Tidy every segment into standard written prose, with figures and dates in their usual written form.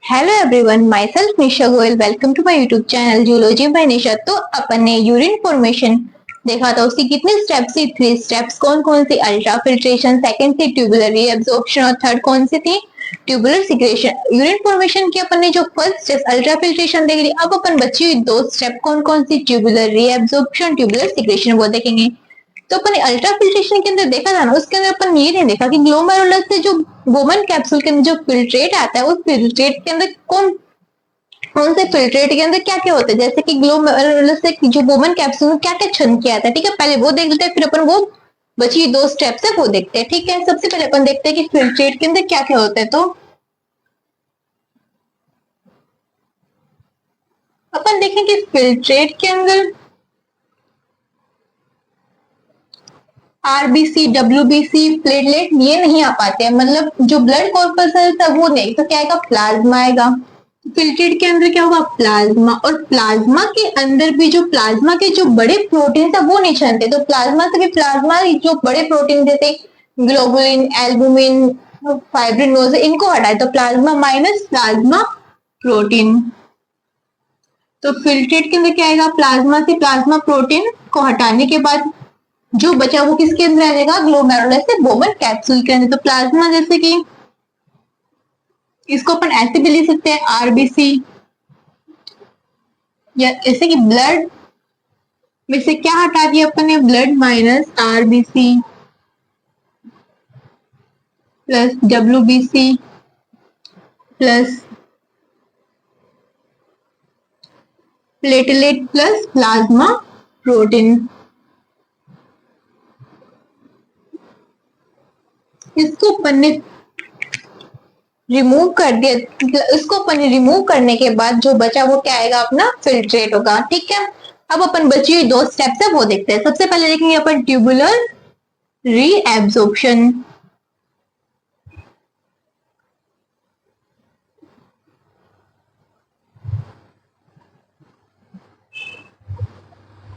Hello everyone, myself Nisha Goyal. Welcome to my YouTube channel zoology by Nisha. तो अपन ने urine formation देखा था, उसकी कितने स्टेप्स थी? 3 स्टेप्स। कौन कौन सी? अल्ट्रा फिल्ट्रेशन, सेकंड थी ट्यूबुलर रीअब्जॉर्प्शन और थर्ड कौन सी थी? Tubular secretion. यूरिन फॉर्मेशन की अपन ने जो फर्स्ट स्टेप अल्ट्रा फिल्ट्रेशन देख ली। अब अपन बची हुई 2 स्टेप कौन कौन सी? ट्यूबुलर रीअब्जॉर्प्शन, ट्यूबुलर सिक्रेशन, वो देखेंगे। तो अपन अल्ट्रा फिल्ट्रेशन के अंदर देखा था ना, उसके अंदर अपन ये नहीं देखा कि ग्लोमेरुलस से जो बोमन कैप्सूल के अंदर जो फिल्ट्रेट आता है, उस फिल्ट्रेट के अंदर कौन कौन से फिल्ट्रेट के अंदर क्या क्या होता है। जैसे कि ग्लोमेरुलस से जो बोमन कैप्सूल में क्या क्या छन के आता है। ठीक है, पहले वो देख लेते हैं, फिर अपन वो बची 2 स्टेप्स है वो देखते हैं। ठीक है, सबसे पहले अपन देखते हैं कि फिल्ट्रेट के अंदर क्या क्या होता है। तो अपन देखें कि फिल्ट्रेट के अंदर आरबीसी, डब्ल्यूबीसी, प्लेटलेट ये नहीं आ पाते हैं। मतलब जो ब्लड कॉर्पसेल्स है वो नहीं, तो क्या आएगा? प्लाज्मा आएगा। फिल्ट्रेट के अंदर क्या होगा? प्लाज्मा। और प्लाज्मा के अंदर भी जो प्लाज्मा के जो बड़े प्रोटीन है वो नहीं छनते। तो प्लाज्मा से भी प्लाज्मा जो बड़े प्रोटीन जैसे ग्लोबुलिन, एल्बुमिन, फाइब्रिनोज, इनको हटाए तो प्लाज्मा माइनस प्लाज्मा प्रोटीन। तो फिल्ट्रेट के अंदर क्या आएगा? प्लाज्मा से प्लाज्मा प्रोटीन को हटाने के बाद जो बचा वो किसके अंदर आ जाएगा? ग्लोमेरुलस से बोमन कैप्सूल के अंदर। तो प्लाज्मा जैसे कि इसको अपन ऐसे भी लिख सकते हैं आरबीसी, या ऐसे कि ब्लड में से क्या हटा दिया अपन ने? Blood minus RBC plus WBC plus platelet plus plasma protein. इसको अपन ने रिमूव कर दिया। इसको अपन ने रिमूव करने के बाद जो बचा वो क्या आएगा? अपना फिल्ट्रेट होगा। ठीक है, अब अपन बची हुई 2 स्टेप्स है वो देखते हैं। सबसे पहले देखेंगे अपन ट्यूबुलर रीएब्जॉर्प्शन।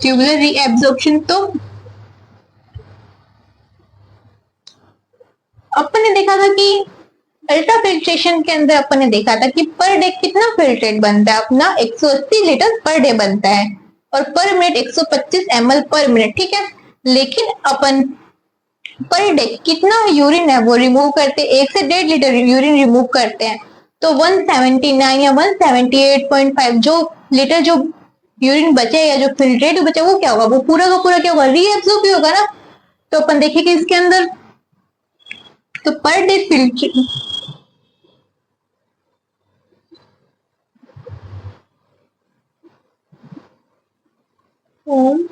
ट्यूबुलर रीएब्जॉर्प्शन तो अपन ने देखा था कि अल्ट्रा फिल्ट्रेशन के अंदर अपन ने देखा था कि पर डे कितना फिल्ट्रेट बनता है? अपना 180 लीटर पर डे बनता है और पर मिनट 125 ml पर मिनट। ठीक है, लेकिन अपन पर डे कितना यूरिन है वो रिमूव करते हैं? 1 से 1.5 लीटर यूरिन रिमूव करते हैं। तो 179 या 178.5 जो लीटर जो यूरिन बचे या जो फिल्ट्रेट बचा वो क्या होगा? वो पूरा का पूरा क्या होगा? रीएब्सॉर्ब ही होगा ना। तो अपन देखेंगे इसके अंदर, तो per day filtrate foam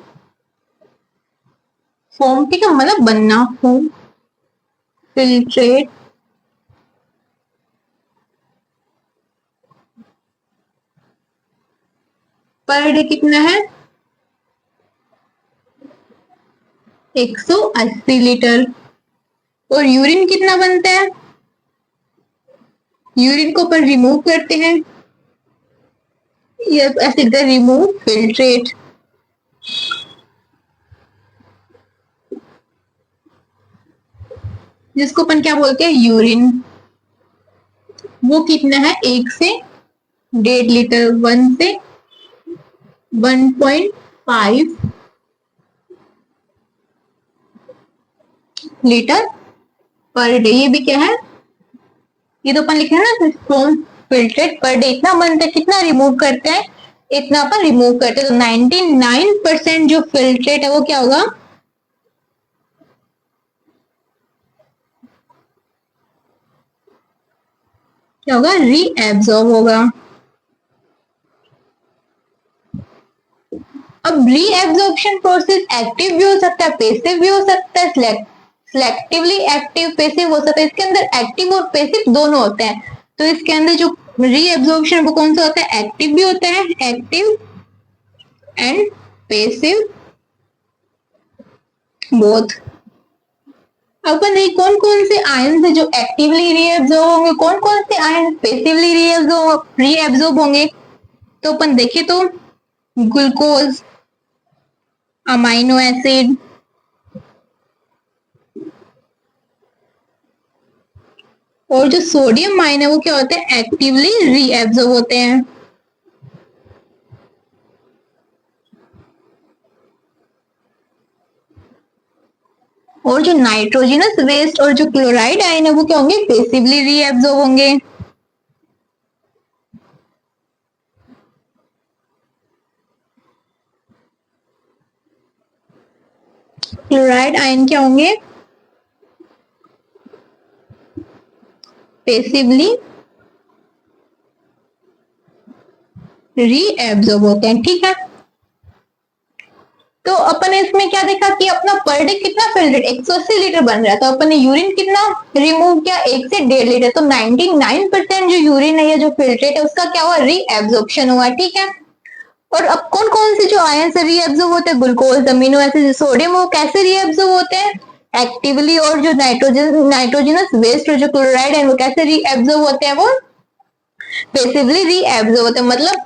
foam ठीक है, मतलब बनना, फोम फिल्ट्रेट पर डे कितना है? 180 लीटर। और यूरिन कितना बनता है? यूरिन को अपन रिमूव करते हैं, ये ऐसे रिमूव फिल्ट्रेट। जिसको अपन क्या बोलते हैं? यूरिन। वो कितना है? 1 से 1.5 लीटर, 1 से 1.5 लीटर पर डे। ये भी क्या है? ये तो अपन लिखे हैं ना, फ्रॉम फिल्ट्रेट पर डे इतना बनता है। कितना रिमूव करते हैं? इतना अपन रिमूव करते हैं। तो 99% जो फिल्ट्रेट है वो क्या होगा? क्या होगा? रीएब्सॉर्ब होगा। अब रीएब्सॉर्प्शन प्रोसेस एक्टिव भी हो सकता है, पैसिव भी हो सकता है, सिलेक्टिवली एक्टिव पैसिव हो सकता है। इसके अंदर एक्टिव और पैसिव दोनों होते हैं। तो इसके अंदर जो रीएब्सॉर्प्शन वो कौन सा होता है? एक्टिव भी होता है, एक्टिव एंड पैसिव बोथ। अपन देखिए कौन कौन से आयन है जो एक्टिवली रीएब्सॉर्ब होंगे, कौन कौन से आयन पैसिवली रीएब्सॉर्ब होंगे। तो अपन देखें तो ग्लूकोज, अमाइनो एसिड, और जो सोडियम आयन है वो क्या होते हैं, एक्टिवली रीएब्जॉर्ब होते हैं। और जो नाइट्रोजनस वेस्ट और जो क्लोराइड आयन है वो क्या होंगे, पैसिवली रीएब्जॉर्ब होंगे। क्लोराइड आयन क्या होंगे, पैसिवली रीएब्जॉर्ब होते हैं। ठीक है, तो अपन ने इसमें क्या देखा कि अपना पर डे कितना फिल्ट्रेट 180 लीटर बन रहा है, तो अपन ने यूरिन कितना रिमूव किया, 1 से 1.5 लीटर, तो 99% जो यूरिन है या जो फिल्ट्रेट है उसका क्या हुआ, रीएब्जॉर्प्शन हुआ। ठीक है, और अब कौन कौन से जो आयन से रीएब्जॉर्ब होते हैं, ग्लूकोज, अमीनो एसिड, सोडियम, वो कैसे रीएब्जॉर्ब होते हैं, एक्टिवली। और जो नाइट्रोजनस वेस्ट और जो क्लोराइड है वो कैसे रीएब्जॉर्ब होते हैं, वो पैसिवली रीएब्जॉर्ब होते हैं। मतलब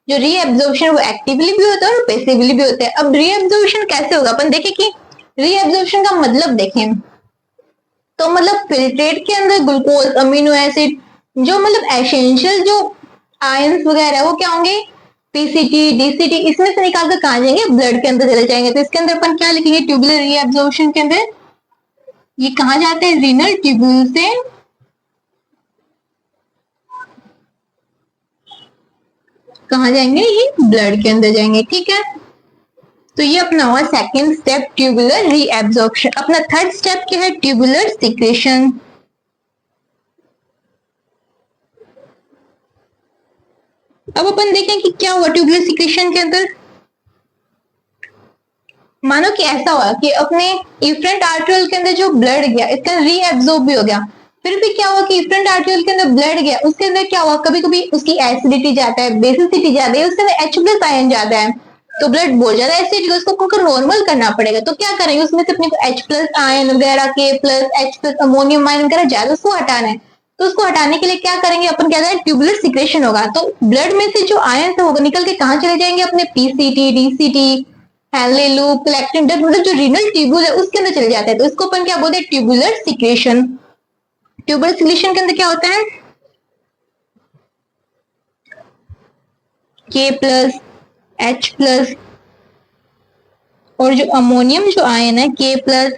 जो रीएब्जॉर्प्शन वो एक्टिवली भी होता है और पैसिवली भी होता है। अब रीएब्जॉर्प्शन कैसे होगा, अपन देखें कि रीएब्जॉर्प्शन का मतलब देखें तो मतलब फिल्ट्रेट के अंदर ग्लूकोज, अमीनो एसिड, जो मतलब एसेंशियल जो आयंस वगैरह वो क्या होंगे, पीसीटी, डीसीटी, इसमें से निकाल कर कहा जाएंगे, ब्लड के अंदर चले जाएंगे। तो इसके अंदर अपन क्या लिखेंगे, ट्यूबुलर रीएब्जॉर्प्शन के अंदर ये कहा जाता है, रीनल ट्यूब्यूल से कहा जाएंगे, ये ब्लड के अंदर जाएंगे। ठीक है, तो ये अपना हुआ सेकेंड स्टेप, ट्यूबुलर रीएब्जॉर्प्शन। अपना थर्ड स्टेप क्या है, ट्यूबुलर सिक्रेशन। अब अपन देखें कि क्या हुआ ट्यूबुलर सिक्रेशन के अंदर। मानो कि ऐसा हुआ कि अपने इफ्रेंट आर्टरियल के अंदर जो ब्लड गया इसका रीएब्जॉर्ब भी हो गया, फिर भी क्या हुआ कि इफ्रेंट आर्टरियल के अंदर ब्लड गया, उसके अंदर क्या हुआ, कभी कभी उसकी एसिडिटी ज्यादा है, बेसिसिटी ज्यादा है, उसके अंदर H+ आयन ज्यादा है, तो ब्लड बहुत ज्यादा एसिड, उसको नॉर्मल करना पड़ेगा। तो क्या करेंगे, उसमें से अपने को H+ आयन वगैरह, K+, H+ अमोनियम आयन वगैरह ज्यादा उसको हटाना है। तो उसको हटाने के लिए क्या करेंगे अपन, क्या करेंगे, ट्यूबुलर सिक्रेशन होगा। तो ब्लड में से जो आयन है वो निकल के कहाँ चले जाएंगे, अपने पीसीटी, डीसीटी, हैले लूप, कलेक्टिंग डक्ट, मतलब जो रीनल ट्यूब्यूल है उसके अंदर चले जाते हैं। तो इसको अपन क्या बोलते हैं, ट्यूबुलर सिक्रेशन। ट्यूबुलर सिक्रेशन के अंदर क्या होता है, K+, H+ और जो अमोनियम जो आयन है K+,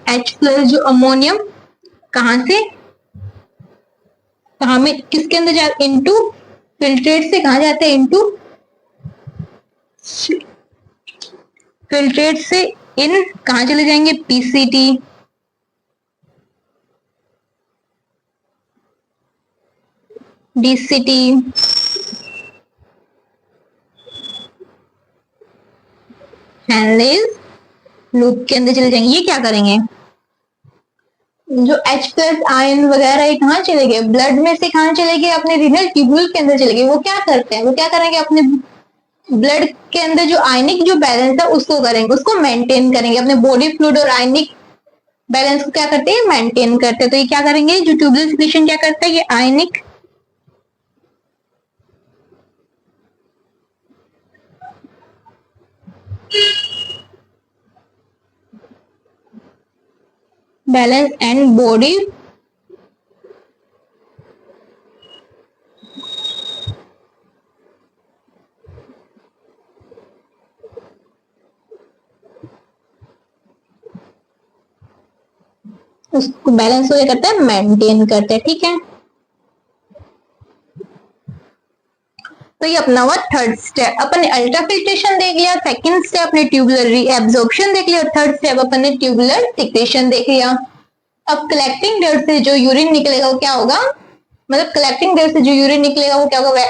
H+ जो अमोनियम कहां से कहा में किसके अंदर जाते, इनटू फिल्ट्रेट से कहा जाते हैं, इनटू फिल्ट्रेट से इन कहा चले जाएंगे, पीसीटी, डीसीटी, हैनलेज लूप के अंदर चले जाएंगे। ये क्या करेंगे, जो H+ आयन वगैरह ये कहाँ चले गए, ब्लड में से कहाँ चले गए, अपने रीनल ट्यूब्यूल के अंदर चले गए। वो क्या करते हैं, वो क्या करेंगे, अपने ब्लड के अंदर जो आयनिक जो बैलेंस है उसको करेंगे, उसको मेंटेन करेंगे, अपने बॉडी फ्लूइड और आयनिक बैलेंस को क्या करते हैं, मेंटेन करते हैं। तो ये क्या करेंगे, जो ट्यूबुलर सिक्रेशन क्या करता है, ये आयनिक बैलेंस एंड बॉडी उसको बैलेंस हो करता है, मेंटेन करते हैं। ठीक है, तो ये अपना हुआ थर्ड स्टेप। अपन ने अल्ट्रा फिल्ट्रेशन देख लिया, सेकंड स्टेप ने ट्यूबुलर रीएब्जॉर्प्शन देख लिया, और थर्ड स्टेप अपन ने ट्यूबुलर सिक्रेशन देख लिया। अब कलेक्टिंग डक्ट से जो यूरिन निकलेगा वो क्या होगा, मतलब कलेक्टिंग डक्ट से जो यूरिन निकलेगा वो क्या होगा,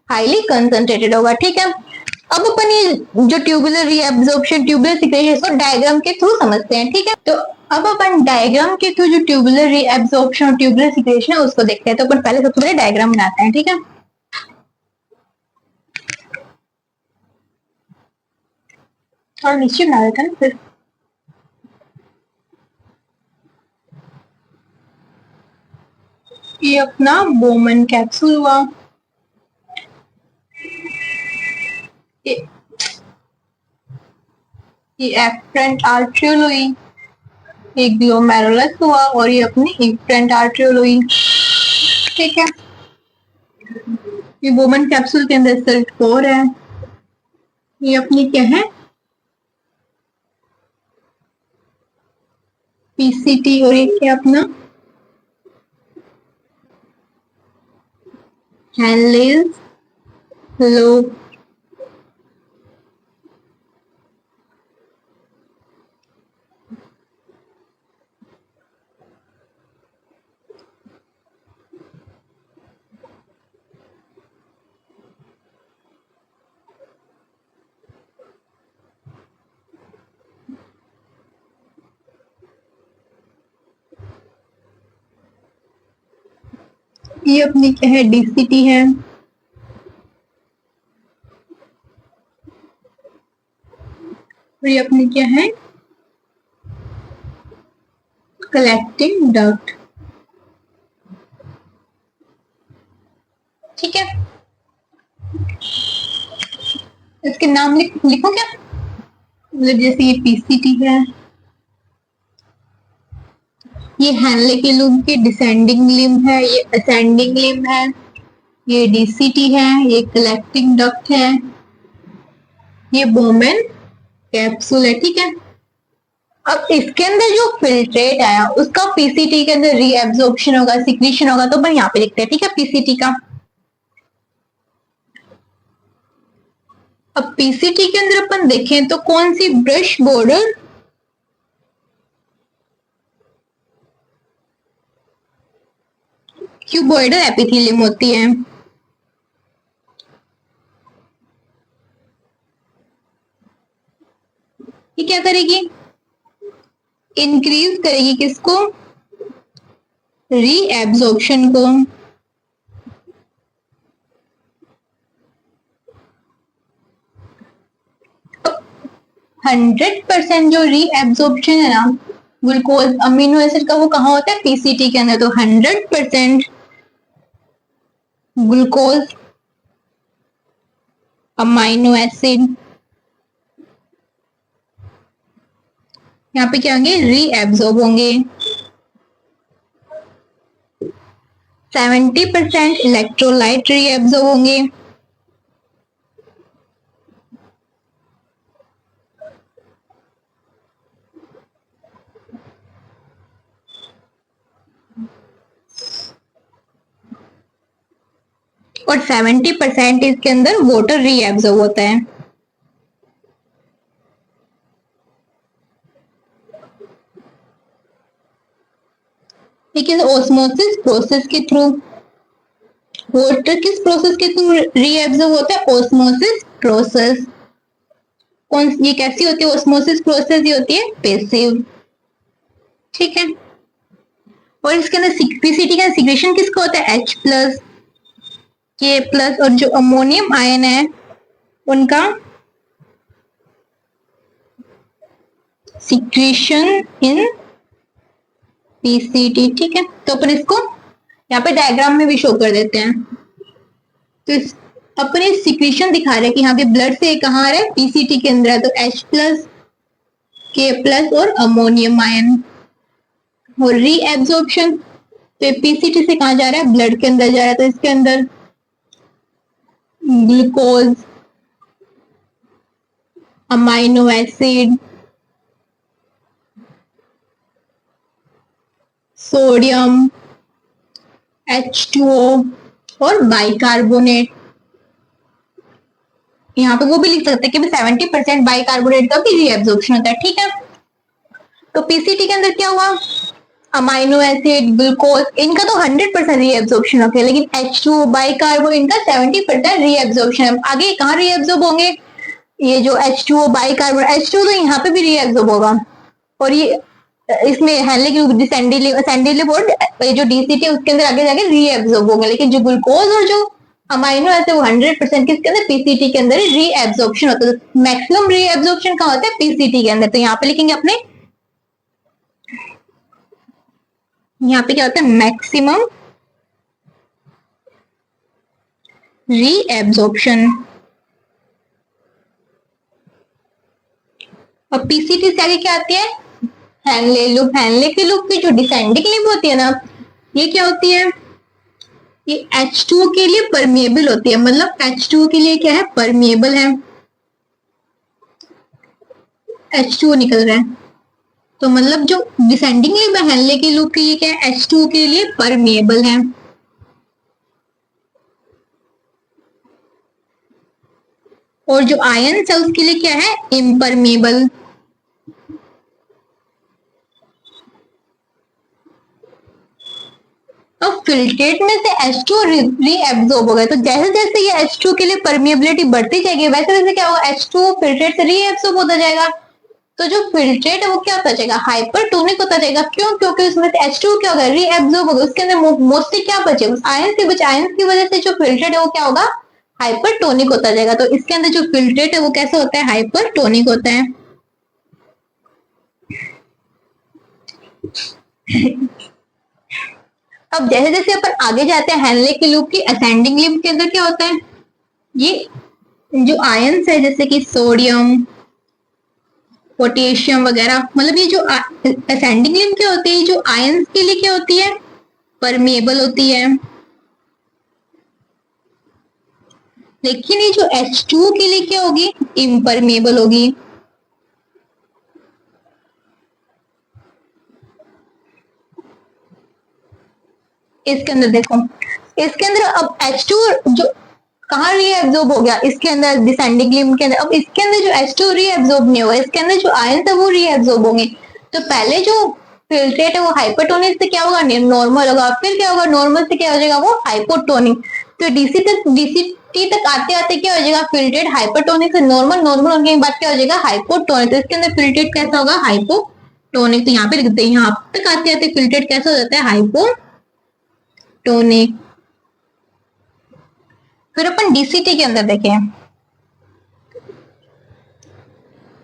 हाईली कंसंट्रेटेड होगा। ठीक है, अब अपन ये जो ट्यूबुलर रीएब्जॉर्प्शन, ट्यूबुलर सिक्रेशन, इसको डायग्राम के थ्रू समझते हैं। ठीक है, तो अब अपन डायग्राम के थ्रू जो ट्यूबुलर रीएब्जॉर्प्शन और ट्यूबुलर सिक्रेशन है उसको देखते हैं। तो अपन पहले सबसे पहले डायग्राम बनाते हैं। ठीक है, और नीचे बना देते हैं ना फिर। ये अपना बोमन कैप्सूल हुआ, ये एफरेंट आर्ट्रियोल हुई, ये ग्लोमेरुलस हुआ, और ये अपनी इफ्रेंट आर्ट्रियोल हुई। ठीक है, ये वोमन कैप्सूल के अंदर सेल कोर है, ये अपनी क्या है पीसीटी, और ये क्या अपना हैनलेस लोब। ये अपनी क्या है डीसीटी है, और ये अपनी क्या है कलेक्टिंग डक्ट। ठीक है, इसके नाम लिखो क्या, मतलब जैसे ये पीसीटी है, ये हैनले के लूप की डिसेंडिंग लिम्ब है, ये असेंडिंग लिम्ब है, ये डीसीटी है, ये कलेक्टिंग डक्ट है, ये बोमेन कैप्सूल है। ठीक है, अब इसके अंदर जो फिल्ट्रेट आया उसका पीसीटी के अंदर रीएब्जॉर्प्शन होगा, सिक्रीशन होगा, तो अपन यहाँ पे लिखते हैं। ठीक है, पीसीटी का। अब पीसीटी के अंदर अपन देखें तो कौन सी ब्रश बॉर्डर क्यूबॉइडल एपिथेलियम होती है। ये क्या करेगी, इंक्रीज करेगी किसको, रीएब्जॉर्प्शन को। तो 100% जो रीएब्जॉर्प्शन है ना ग्लूकोज अमीनो एसिड का, वो कहाँ होता है, पीसीटी के अंदर। तो 100% ग्लूकोज अमाइनो एसिड यहाँ पे क्या होंगे, रीएब्जॉर्ब होंगे। 70% इलेक्ट्रोलाइट रीएब्जॉर्ब होंगे। और 70% इसके अंदर वाटर रीएब्जॉर्ब होता है। ठीक है, ऑस्मोसिस प्रोसेस के थ्रू वाटर किस प्रोसेस के थ्रू रीएब्जॉर्ब होता है, ऑस्मोसिस प्रोसेस। कौन ये कैसी होती है ऑस्मोसिस प्रोसेस, ये होती है पैसिव। ठीक है, और इसके अंदर पीसीटी का सिक्रेशन किसका होता है, H+, K+, और जो अमोनियम आयन है उनका सिक्रेशन इन पीसीटी। ठीक है, तो अपन इसको यहाँ पे डायग्राम में भी शो कर देते हैं। तो अपन ये सिक्रेशन दिखा रहे हैं कि यहाँ पे ब्लड से कहाँ आ रहा है, पीसीटी के अंदर है। तो H+, K+ और अमोनियम आयन। और रीएब्जॉर्प्शन, तो पीसीटी से कहाँ जा रहा है, ब्लड के अंदर जा रहा है। तो इसके अंदर glucose amino acid sodium H2O और बाइकार्बोनेट। यहाँ पे वो भी लिख सकते हैं कि 70% बाइकार्बोनेट का भी रीएब्जॉर्प्शन होता है। ठीक है, तो पीसीटी के अंदर क्या हुआ, अमाइनो एसिड ग्लूकोज इनका तो 100% रीएब्जॉर्प्शन होता है, लेकिन H2O बाइकार्बो इनका 70% रीएब्जॉर्प्शन। आगे कहाँ रीएब्जॉर्ब होंगे, ये जो H2O बाइकार्बो, H2O तो यहाँ पे भी रीएब्जॉर्ब होगा, और ये इसमें हैनले की सेंडिलिप और ये जो डीसीटी उसके अंदर आगे जाके रीएब्जॉर्ब होंगे। लेकिन जो ग्लूकोज और जो अमाइनो एसिड वो 100% किसके अंदर, पीसीटी के अंदर रीएब्जॉर्प्शन होता है। तो मैक्सिमम रीएब्जॉर्प्शन कहाँ होता है, पीसीटी के अंदर। तो यहाँ पे लिखेंगे अपने, यहाँ पे क्या होता है, मैक्सिमम रीएब्जॉर्प्शन। और पीसीटी से आगे क्या आती है, हैनले लूप। हैनले के लूप की जो डिसेंडिंग लिम्ब होती है ना, ये क्या होती है, ये H2O के लिए परमिएबल होती है, मतलब H2O के लिए क्या है, परमिएबल है। H2O निकल रहा है, तो मतलब जो डिसेंडिंगली बहने के लूप के लिए क्या है, H2O के लिए परमिएबल है। और जो आयन है उसके लिए क्या है, इम्परमिएबल। अब फिल्ट्रेट में से H2O रीएब्सॉर्ब हो गया, तो जैसे जैसे ये H2O के लिए परमिएबिलिटी बढ़ती जाएगी वैसे वैसे क्या होगा, H2O फिल्ट्रेट से रीएब्सॉर्ब होता जाएगा। तो जो फिल्ट्रेट है वो क्या होता जाएगा, हाइपरटोनिक होता जाएगा। क्यों? क्योंकि उसमें से H2O क्या होगा, रीएब्सॉर्ब होगा, उसके अंदर मोस्टली क्या बचे, आयन से बचे। आयन की वजह से जो फिल्ट्रेट है वो क्या होगा, हाइपरटोनिक होता जाएगा। तो इसके अंदर जो फिल्ट्रेट है वो कैसे होता है, हाइपरटोनिक होता है। अब जैसे जैसे अपन आगे जाते हैं हेनले के लूप की असेंडिंग लिंब के अंदर क्या होता है, ये जो आयंस है जैसे कि सोडियम, पोटेशियम वगैरह, मतलब ये जो असेंडिंग लिंब क्या होती है, जो आयंस के लिए क्या होती है, परमिएबल होती है। लेकिन ये जो H2O के लिए क्या होगी, इम्परमिएबल होगी। इसके अंदर देखो, इसके अंदर अब H2 जो कहाँ रीएब्सॉर्ब हो गया, इसके अंदर डिसेंडिंग लिंब के अंदर। अब इसके अंदर जो H2 रीएब्सॉर्ब नहीं होगा, इसके अंदर जो आयन है वो रीएब्सॉर्ब होंगे। तो पहले जो फिल्ट्रेट है वो हाइपरटोनिक से क्या होगा, नॉर्मल होगा, फिर क्या होगा, नॉर्मल से क्या हो जाएगा, वो हाइपोटोनिक। तो डीसीटी तक आते आते क्या हो जाएगा, फिल्ट्रेट हाइपरटोनिक से नॉर्मल, नॉर्मल होने के बाद क्या हो जाएगा, हाइपोटोनिक। तो इसके अंदर फिल्ट्रेट कैसा होगा, हाइपोटोनिक। तो यहाँ पे लिख देते हैं, यहाँ तक आते आते फिल्ट्रेट कैसा हो जाता है, हाइपोटोनिक। फिर अपन डीसीटी के अंदर देखें,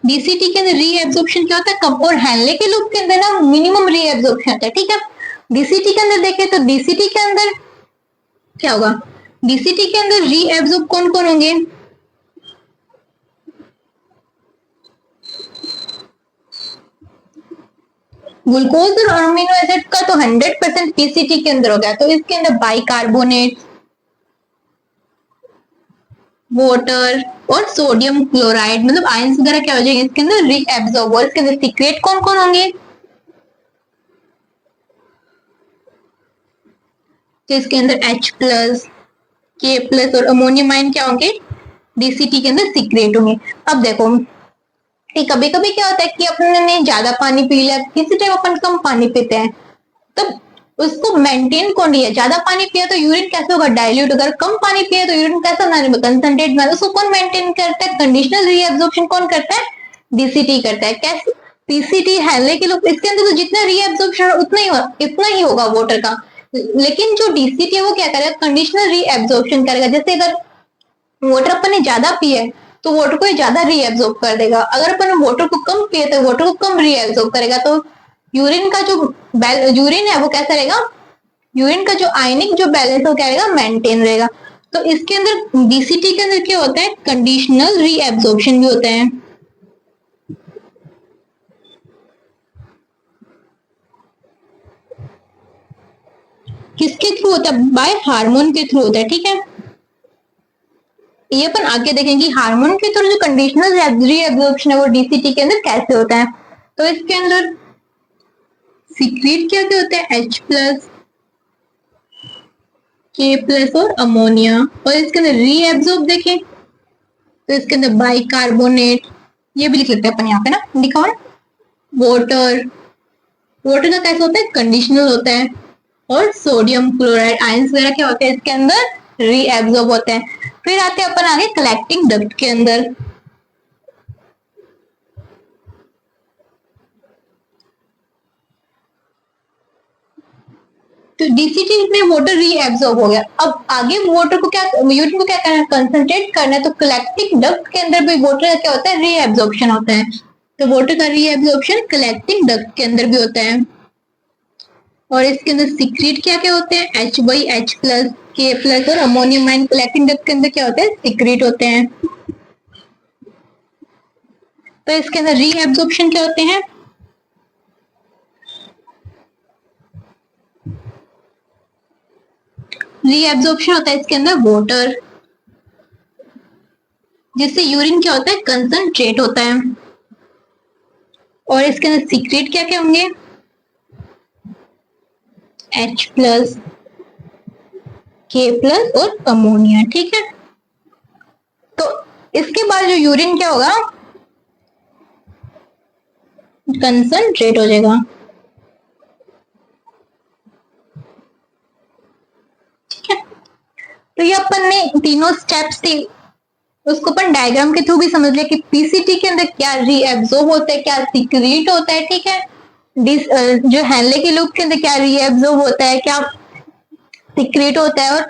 डीसीटी के अंदर रीएब्सॉर्प्शन क्या होता है, कम। और हेनले के लूप के अंदर ना मिनिमम रीएब्सॉर्प्शन होता है, ठीक है। डीसीटी के अंदर देखें तो डीसीटी के अंदर क्या होगा, डीसीटी के अंदर रीएब्सॉर्ब कौन कौन होंगे, ग्लूकोज और अमीनो एसिड का तो 100% पीसीटी के अंदर हो गया। तो इसके अंदर बाइकार्बोनेट, वाटर और सोडियम क्लोराइड, मतलब आयंस वगैरह क्या हो जाएंगे इसके अंदर, रीएब्सॉर्ब। और इसके अंदर सीक्रेट कौन कौन होंगे, तो इसके अंदर H+, K+ और अमोनियम आयन क्या होंगे, डीसीटी के अंदर सीक्रेट होंगे। अब देखो, कभी कभी क्या होता है कि अपने ने ज्यादा पानी पी लिया, किसी टाइम अपन कम पानी पीते हैं, तब उसको मेंटेन कौन रही है, ज्यादा पानी पिया तो यूरिन कैसे होगा, डाइल्यूट। अगर कम पानी पिया तो यूरिन कैसा ना, कंसंट्रेट में। उसको कौन मेंटेन करता है, कंडीशनल रीएब्सॉर्प्शन कौन करता है, डीसीटी करता है। कैसे, पीसीटी है, लेकिन इसके अंदर तो जितना रीएब्सॉर्प्शन उतना ही होगा वाटर का। लेकिन जो डीसीटी है वो क्या करेगा, कंडीशनल रीएब्सॉर्प्शन करेगा। जैसे अगर वाटर अपन ने ज्यादा पिए तो वाटर को ज्यादा रीएब्सॉर्ब कर देगा, अगर अपन वाटर को कम पिए तो वाटर को कम रीएब्सॉर्ब करेगा। तो यूरिन का जो यूरिन है वो कैसा रहेगा, यूरिन का जो आयनिक जो बैलेंस है वो क्या रहेगा, मेंटेन रहेगा। तो इसके अंदर डीसीटी के अंदर क्या होता है, कंडीशनल रीएब्सॉर्प्शन भी होता है। किसके थ्रू होता है, बाय हार्मोन के थ्रू होता है, ठीक है। ये अपन आगे देखेंगे हार्मोन के थ्रू जो कंडीशनल रीएब्सॉर्प्शन है वो डीसीटी के अंदर कैसे होता है। तो इसके अंदर सीक्रेट क्या क्या होता है, H+, K+ और अमोनिया। और इसके अंदर रीएब्सॉर्ब देखें तो इसके अंदर बाइकार्बोनेट, ये भी लिख लेते हैं अपन यहाँ पे ना, लिखा हुआ वाटर। वाटर का कैसा होता है, कंडीशनल होता है। और सोडियम क्लोराइड आयंस वगैरह क्या होते हैं इसके अंदर, रीएब्सॉर्ब होते हैं। फिर आते हैं अपन आगे कलेक्टिंग डक्ट के अंदर। तो डीसीटी में वाटर रीएब्सॉर्ब हो गया। अब आगे वाटर को क्या, यूरिन को क्या करना है, कंसंट्रेट करना है। तो कलेक्टिंग डक्ट के अंदर भी वाटर का क्या होता है, रीएब्सॉर्प्शन होता है। तो वाटर का रीएब्सॉर्प्शन कलेक्टिंग डक्ट के अंदर भी होता है। और इसके अंदर सीक्रेट क्या क्या होते हैं, H/H+, K+ और अमोनियम आयन कलेक्टिंग डक्ट के अंदर क्या होते हैं, सीक्रेट होते हैं। तो इसके अंदर रीएब्सॉर्प्शन क्या होते हैं, रीएब्जॉर्प्शन होता है इसके अंदर वाटर, जिससे यूरिन क्या होता है, कंसंट्रेट होता है। और इसके अंदर सीक्रेट क्या क्या होंगे, H+, K+ और अमोनिया। ठीक है, तो इसके बाद जो यूरिन क्या होगा, कंसंट्रेट हो जाएगा। ठीक है, तो ये अपन ने तीनों स्टेप्स थे, उसको अपन डायग्राम के थ्रू भी समझ लिया कि पीसीटी के अंदर क्या रीएब्जॉर्ब होता है, क्या सीक्रेट होता है। ठीक है, जो हैनले के लूप के अंदर क्या रीएब्जॉर्ब होता है, क्या सीक्रेट होता है, और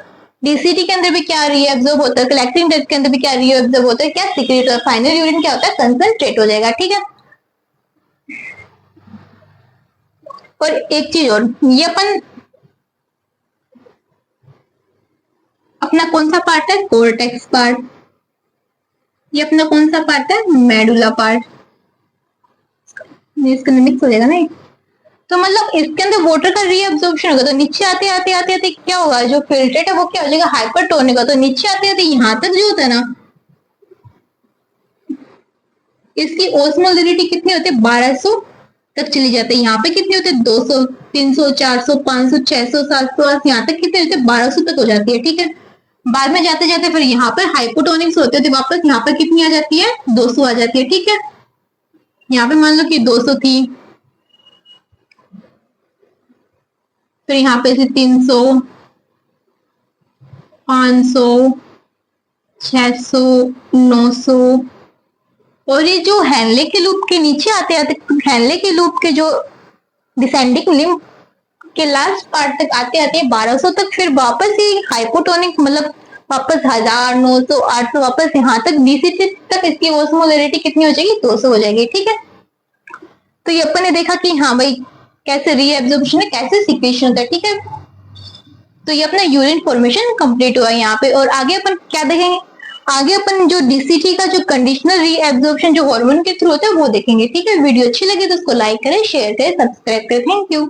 डीसीटी के अंदर भी क्या रीएब्जॉर्ब होता है, कलेक्टिंग डक्ट के अंदर भी क्या रीएब्जॉर्ब होता है, क्या सीक्रेट होता है, फाइनल यूरिन क्या होता है, कंसंट्रेट हो जाएगा। ठीक है, और एक चीज और, ये अपन अपना कौन सा पार्ट है, कोर्टेक्स पार्ट, ये अपना कौन सा पार्ट है, मेडुला पार्ट, इसके अंदर मिक्स हो जाएगा ना। तो मतलब इसके अंदर वाटर का रीअब्जॉर्प्शन होगा, तो नीचे आते आते आते आते क्या होगा, जो फिल्ट्रेट है वो क्या हो जाएगा, हाइपरटोनिक होगा। तो नीचे आते आते यहाँ तक जो होता है ना, इसकी ओस्मोलरिटी कितनी होती है, 1200 तक चली जाती है। यहाँ पे कितनी होती है, 200, 300, 400, 500, 600, 700, यहाँ तक कितने होते हैं, 1200 तक हो जाती है। ठीक है, बाद में जाते जाते फिर यहाँ पर हाइपोटोनिक्स होते थे, वापस यहाँ पर कितनी आ जाती है, 200 आ जाती है। ठीक है, यहाँ पे मान लो कि 200 थी, फिर यहाँ पे से 300, 500, 600, 900, और ये जो हैनले के लूप के नीचे आते आते, हैनले के लूप के जो डिसेंडिंग लिम्ब के लास्ट पार्ट तक आते आते 1200 तक, फिर वापस ये हाइपोटोनिक मतलब वापस 1000, 900, 800, वापस यहाँ तक डीसीटी तक इसकी ओस्मोलरिटी कितनी हो जाएगी, 200 हो जाएगी। ठीक है, तो ये अपन ने देखा कि हाँ भाई कैसे रीएब्जॉर्प्शन है, कैसे सीक्रेशन होता है। ठीक है, तो ये अपना यूरिन फॉर्मेशन कंप्लीट हुआ यहाँ पे। और आगे अपन क्या देखेंगे, आगे अपन जो डीसीटी का जो कंडीशनल रीएब्जॉर्प्शन जो हार्मोन के थ्रू होता है वो देखेंगे। ठीक है, वीडियो अच्छी लगे तो उसको लाइक करें, शेयर करें, सब्सक्राइब करें। Thank you.